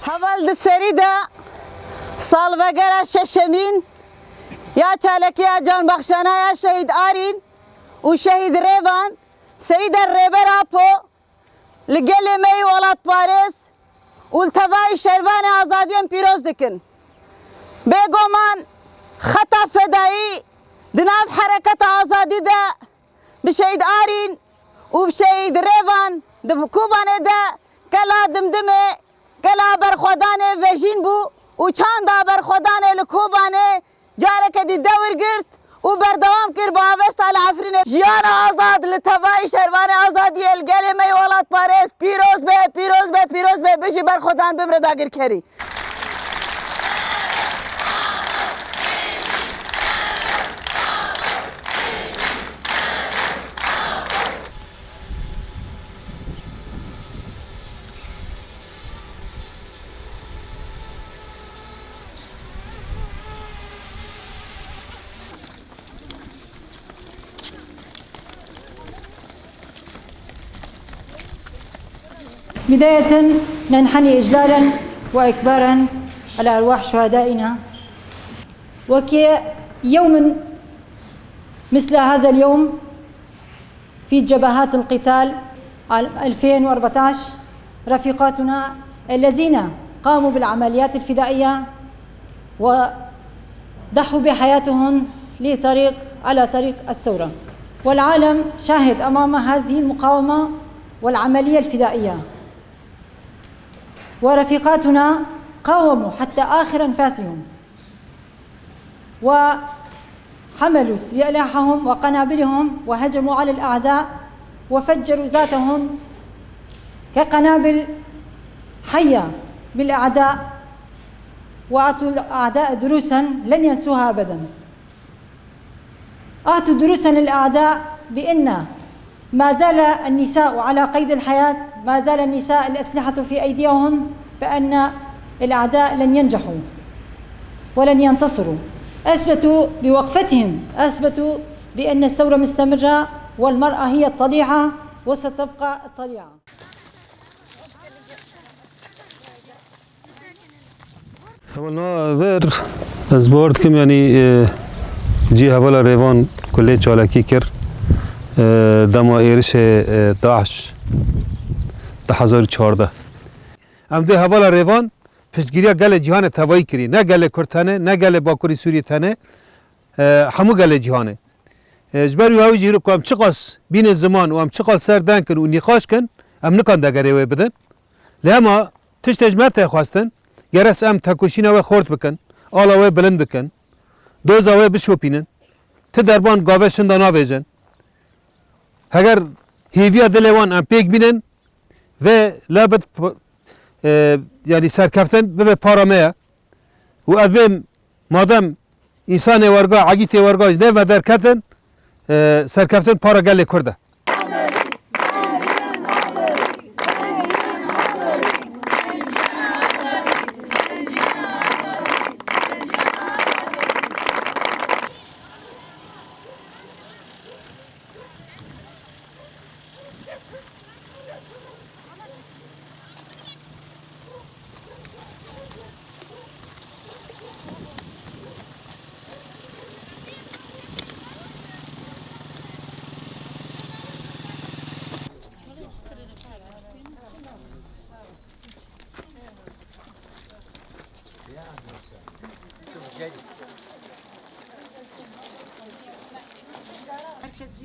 هەڤەڵ سەریدا ساڵڤەگەرە شەشەمین یا چالەکەیە جانبەخشانە یا شەهید ئارین و شەهید ڕێڤان سەریدا ڕێبەرا پۆ li gelê me yê welat Parêz û li tevahî şervanê azadiyên pîroz dikin. Bêguman xeta fedayî di nav hereketa azadî de bi şehîd Arîn û bi şehîd Rêvan di Kobanê de gela dimdimê gela berxwedanê vejîn bû û çanda berxwedanê li Kobanê careke dî dewr girt û berdewam kir bi avesta li Efrînê. Jiyana azad li tevahî şervanê azadiyê li gelê me yê welat Parêz pîroz be, pîroz be, pîroz be, bijî berxwedan bimre dagirkerî. بداية ننحني إجلالا وإكبارا على أرواح شهدائنا وكي يوم مثل هذا اليوم في جبهات القتال 2014 رفيقاتنا الذين قاموا بالعمليات الفدائية وضحوا بحياتهم على طريق الثورة، والعالم شاهد أمام هذه المقاومة والعملية الفدائية، ورفيقاتنا قاوموا حتى آخر أنفاسهم وحملوا سلاحهم وقنابلهم وهجموا على الأعداء وفجروا ذاتهم كقنابل حية بالأعداء، وأعطوا الأعداء دروسا لن ينسوها أبدا. أعطوا دروسا للأعداء بأن ما زال النساء على قيد الحياة، ما زال النساء الأسلحة في أيديهم، فأن الأعداء لن ينجحوا ولن ينتصروا. أثبتوا بوقفتهم، أثبتوا بأن الثورة مستمرة والمرأة هي الطليعة وستبقى الطليعة. اولا ور از بارد کم یعنی جی حوالا ریوان کلی چالکی کر دما ایرش داعش 2014 ام ده حوالا ریوان پشتگیری گل جهان توایی کری، نه گل کردانه نه گل باکوری سوریه تنه، همو گل جهانه. جبر یهوی جیرو که ام چقاس بین زمان و ام چقاس سردن کن و نقاش کن ام نکان دگره وی بدن. لما تشت اجمرت خواستن گرس ام تکوشینه و خورد بکن، آلا و بلند بکن، دوز و بشوپینن، ته دربان گاوه شنده ناویجن. اگر هیویا دلوان ام پیک بینن و لابد یعنی سرکفتن به پارامه و از بیم مادم انسان ورگا عگیت ورگا نه و درکتن سرکفتن پارا گل کرده.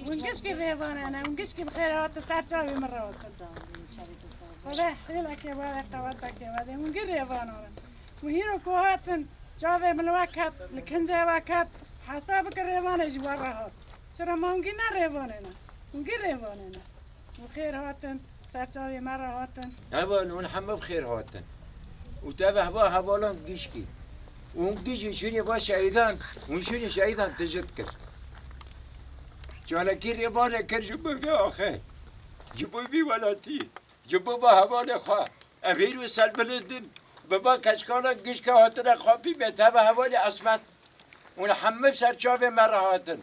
ونقشكي ريفان انا ونقشكي بخيرات ساعه مرات هذا حيلك يا ولد قوتك يا ولد ونقر ريفان انا وهيرو كوهاتن جاوي من الوقت لكنجا وقت حسابك ريفان جوارها شرا ما ونقنا ريفان انا ونقر ريفان انا وخير هاتن ساعه مره هاتن اول ونحمد بخير هاتن وتابع هوا قشكي ونقديجي شنو با شهيدان ونشنو شهيدان تذكر جانا كير يبانا كر جبو في آخر جبو بي ولاتي جبو با هوال خوا أمير وسال بلدن بابا كشكانا قشكا هاتنا خوابي بيتها هوال أسمت ونحمد سر جاوه مرة هاتن